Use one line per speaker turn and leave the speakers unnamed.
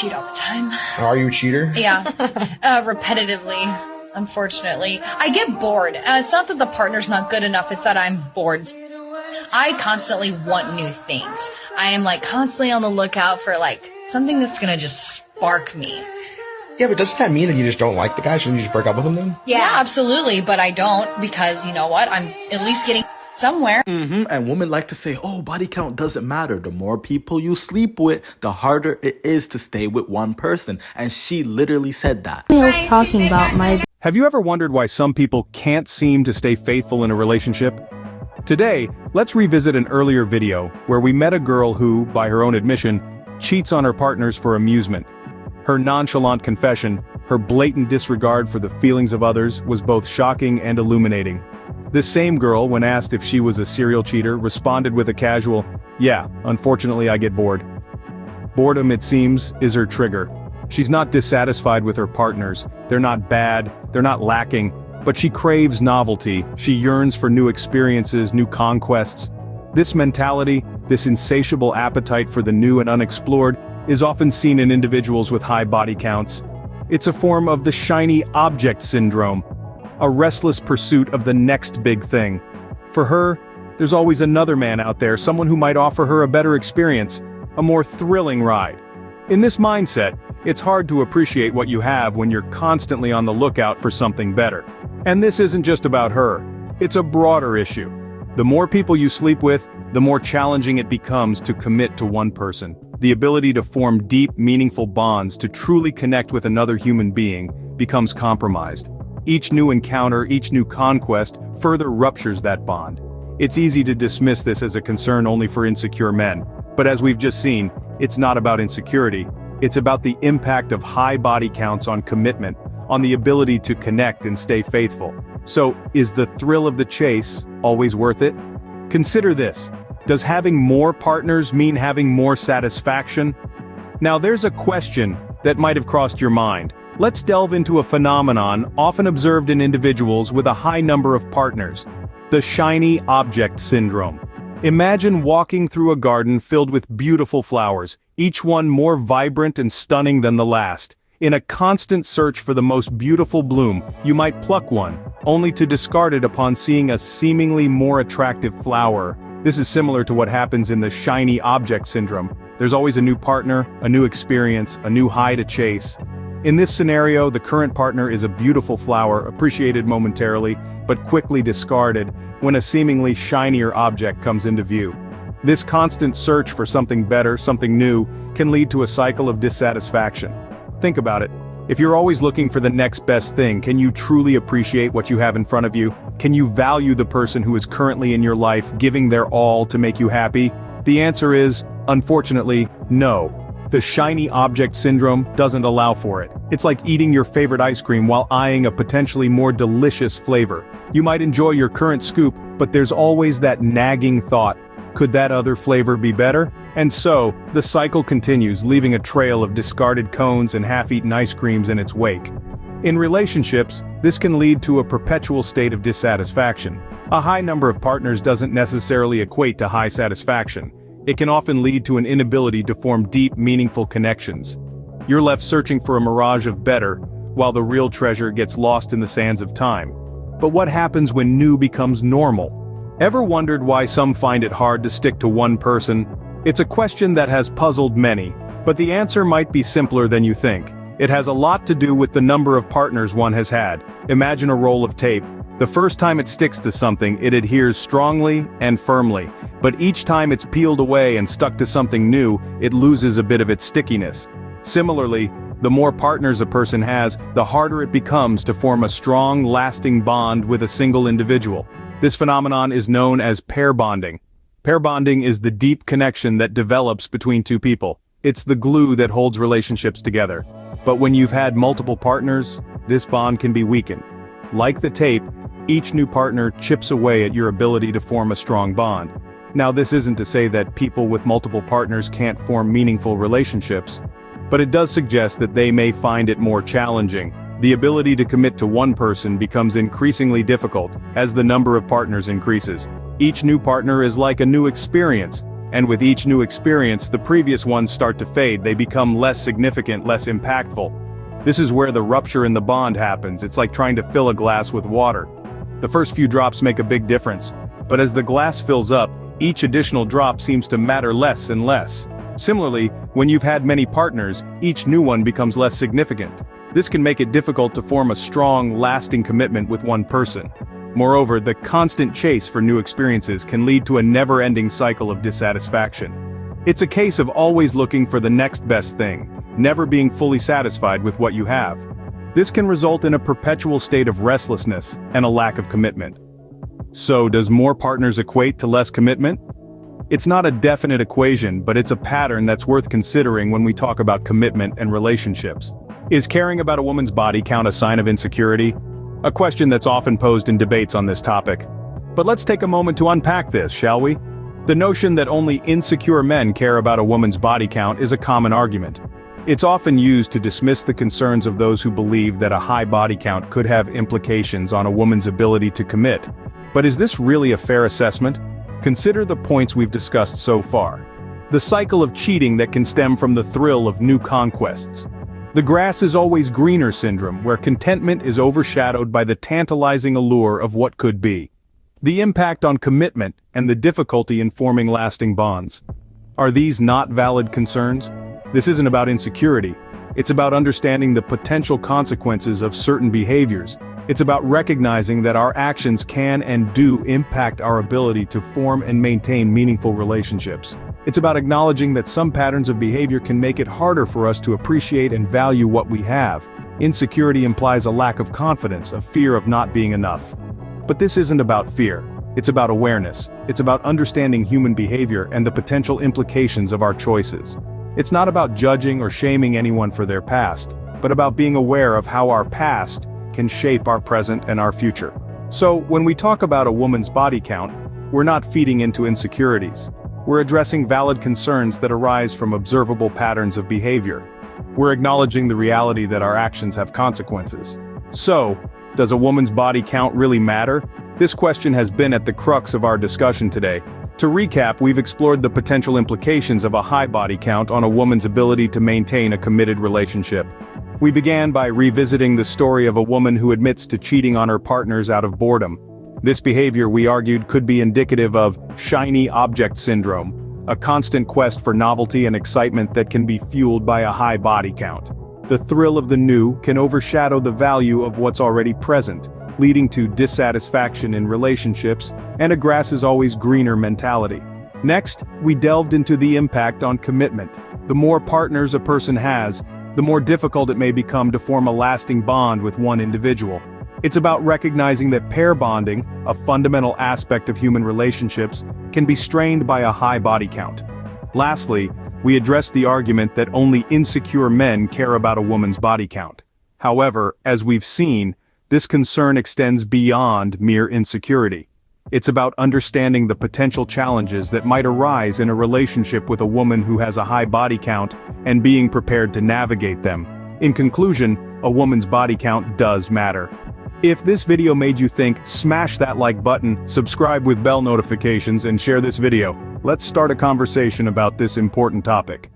cheat all the time.
Are you a cheater?
Yeah, repetitively. Unfortunately, I get bored. It's not that the partner's not good enough, it's that I'm bored. I constantly want new things. I am like constantly on the lookout for like something that's gonna just spark me.
Yeah, but doesn't that mean that you just don't like the guy? Shouldn't you just break up with him then?
Yeah, absolutely, but I don't, because you know what? I'm at least getting somewhere.
And women like to say, oh, body count doesn't matter. The more people you sleep with, the harder it is to stay with one person. And she literally said that.
I was talking about my...
Have you ever wondered why some people can't seem to stay faithful in a relationship? Today, let's revisit an earlier video where we met a girl who, by her own admission, cheats on her partners for amusement. Her nonchalant confession, her blatant disregard for the feelings of others, was both shocking and illuminating. This same girl, when asked if she was a serial cheater, responded with a casual, "Yeah, unfortunately I get bored." Boredom, it seems, is her trigger. She's not dissatisfied with her partners. They're not bad, they're not lacking, but she craves novelty. She yearns for new experiences, new conquests. This mentality, this insatiable appetite for the new and unexplored, is often seen in individuals with high body counts. It's a form of the shiny object syndrome, a restless pursuit of the next big thing. For her, there's always another man out there, someone who might offer her a better experience, a more thrilling ride. In this mindset, it's hard to appreciate what you have when you're constantly on the lookout for something better. And this isn't just about her. It's a broader issue. The more people you sleep with, the more challenging it becomes to commit to one person. The ability to form deep, meaningful bonds, to truly connect with another human being, becomes compromised. Each new encounter, each new conquest, further ruptures that bond. It's easy to dismiss this as a concern only for insecure men, but as we've just seen, it's not about insecurity. It's about the impact of high body counts on commitment, on the ability to connect and stay faithful. So, is the thrill of the chase always worth it? Consider this. Does having more partners mean having more satisfaction? Now there's a question that might have crossed your mind. Let's delve into a phenomenon often observed in individuals with a high number of partners: the shiny object syndrome. Imagine walking through a garden filled with beautiful flowers, each one more vibrant and stunning than the last. In a constant search for the most beautiful bloom, you might pluck one, only to discard it upon seeing a seemingly more attractive flower. This is similar to what happens in the shiny object syndrome. There's always a new partner, a new experience, a new high to chase. In this scenario, the current partner is a beautiful flower, appreciated momentarily, but quickly discarded when a seemingly shinier object comes into view. This constant search for something better, something new, can lead to a cycle of dissatisfaction. Think about it. If you're always looking for the next best thing, can you truly appreciate what you have in front of you? Can you value the person who is currently in your life, giving their all to make you happy? The answer is, unfortunately, no. The shiny object syndrome doesn't allow for it. It's like eating your favorite ice cream while eyeing a potentially more delicious flavor. You might enjoy your current scoop, but there's always that nagging thought, could that other flavor be better? And so, the cycle continues, leaving a trail of discarded cones and half-eaten ice creams in its wake. In relationships, this can lead to a perpetual state of dissatisfaction. A high number of partners doesn't necessarily equate to high satisfaction. It can often lead to an inability to form deep, meaningful connections. You're left searching for a mirage of better, while the real treasure gets lost in the sands of time. But what happens when new becomes normal? Ever wondered why some find it hard to stick to one person? It's a question that has puzzled many, but the answer might be simpler than you think. It has a lot to do with the number of partners one has had. Imagine a roll of tape. The first time it sticks to something, it adheres strongly and firmly, but each time it's peeled away and stuck to something new, it loses a bit of its stickiness. Similarly, the more partners a person has, the harder it becomes to form a strong, lasting bond with a single individual. This phenomenon is known as pair bonding. Pair bonding is the deep connection that develops between two people. It's the glue that holds relationships together. But when you've had multiple partners, this bond can be weakened. Like the tape, each new partner chips away at your ability to form a strong bond. Now, this isn't to say that people with multiple partners can't form meaningful relationships, but it does suggest that they may find it more challenging. The ability to commit to one person becomes increasingly difficult as the number of partners increases. Each new partner is like a new experience, And with each new experience, the previous ones start to fade. They become less significant, less impactful. This is where the rupture in the bond happens. It's like trying to fill a glass with water. The first few drops make a big difference, but as the glass fills up, each additional drop seems to matter less and less. Similarly, when you've had many partners, each new one becomes less significant. This can make it difficult to form a strong, lasting commitment with one person. Moreover, the constant chase for new experiences can lead to a never-ending cycle of dissatisfaction. It's a case of always looking for the next best thing, never being fully satisfied with what you have. This can result in a perpetual state of restlessness and a lack of commitment. So, does more partners equate to less commitment? It's not a definite equation, but it's a pattern that's worth considering when we talk about commitment and relationships. Is caring about a woman's body count a sign of insecurity? A question that's often posed in debates on this topic. But let's take a moment to unpack this, shall we? The notion that only insecure men care about a woman's body count is a common argument. It's often used to dismiss the concerns of those who believe that a high body count could have implications on a woman's ability to commit. But is this really a fair assessment? Consider the points we've discussed so far. The cycle of cheating that can stem from the thrill of new conquests. The grass is always greener syndrome, where contentment is overshadowed by the tantalizing allure of what could be. The impact on commitment and the difficulty in forming lasting bonds. Are these not valid concerns? This isn't about insecurity. It's about understanding the potential consequences of certain behaviors. It's about recognizing that our actions can and do impact our ability to form and maintain meaningful relationships. It's about acknowledging that some patterns of behavior can make it harder for us to appreciate and value what we have. Insecurity implies a lack of confidence, a fear of not being enough. But this isn't about fear. It's about awareness. It's about understanding human behavior and the potential implications of our choices. It's not about judging or shaming anyone for their past, but about being aware of how our past can shape our present and our future. So, when we talk about a woman's body count, we're not feeding into insecurities. We're addressing valid concerns that arise from observable patterns of behavior. We're acknowledging the reality that our actions have consequences. So, does a woman's body count really matter? This question has been at the crux of our discussion today. To recap, we've explored the potential implications of a high body count on a woman's ability to maintain a committed relationship. We began by revisiting the story of a woman who admits to cheating on her partners out of boredom. This behavior, we argued, could be indicative of shiny object syndrome, a constant quest for novelty and excitement that can be fueled by a high body count. The thrill of the new can overshadow the value of what's already present, leading to dissatisfaction in relationships and a grass is always greener mentality. Next, we delved into the impact on commitment. The more partners a person has, the more difficult it may become to form a lasting bond with one individual. It's about recognizing that pair bonding, a fundamental aspect of human relationships, can be strained by a high body count. Lastly, we addressed the argument that only insecure men care about a woman's body count. However, as we've seen, this concern extends beyond mere insecurity. It's about understanding the potential challenges that might arise in a relationship with a woman who has a high body count and being prepared to navigate them. In conclusion, a woman's body count does matter. If this video made you think, smash that like button, subscribe with bell notifications, and share this video. Let's start a conversation about this important topic.